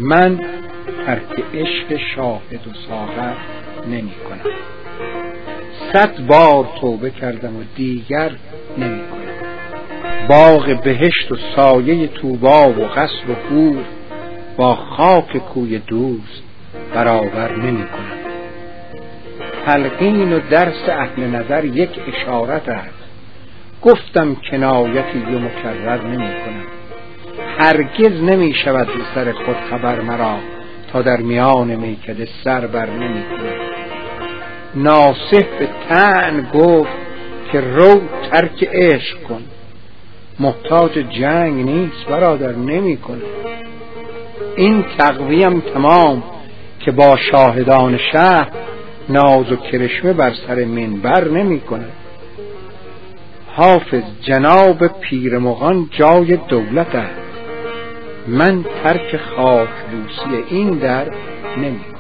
من ترک عشق شاهد و ساغر نمی کنم. 100 بار توبه کردم و دیگر نمی کنم. باغ بهشت و سایه طوبا و قصر و حور با خاک کوی دوست برابر نمی کنم. تلقین و درس اهل نظر یک اشارت است، گفتم کنایتی و مکرر نمی کنم. هرگز نمی شود به سر خود خبر مرا، تا در میان میکده سر بر نمی کنم. ناصح به طعن گفت که رو ترک عشق کن، محتاج جنگ نیست برادر نمی کنم. این تقویم تمام که با شاهدان شهر ناز و کرشمه بر سر منبر نمی کنم. حافظ جناب پیر مغان جای دولت است، من ترک خاک بوسی این در نمی کنم.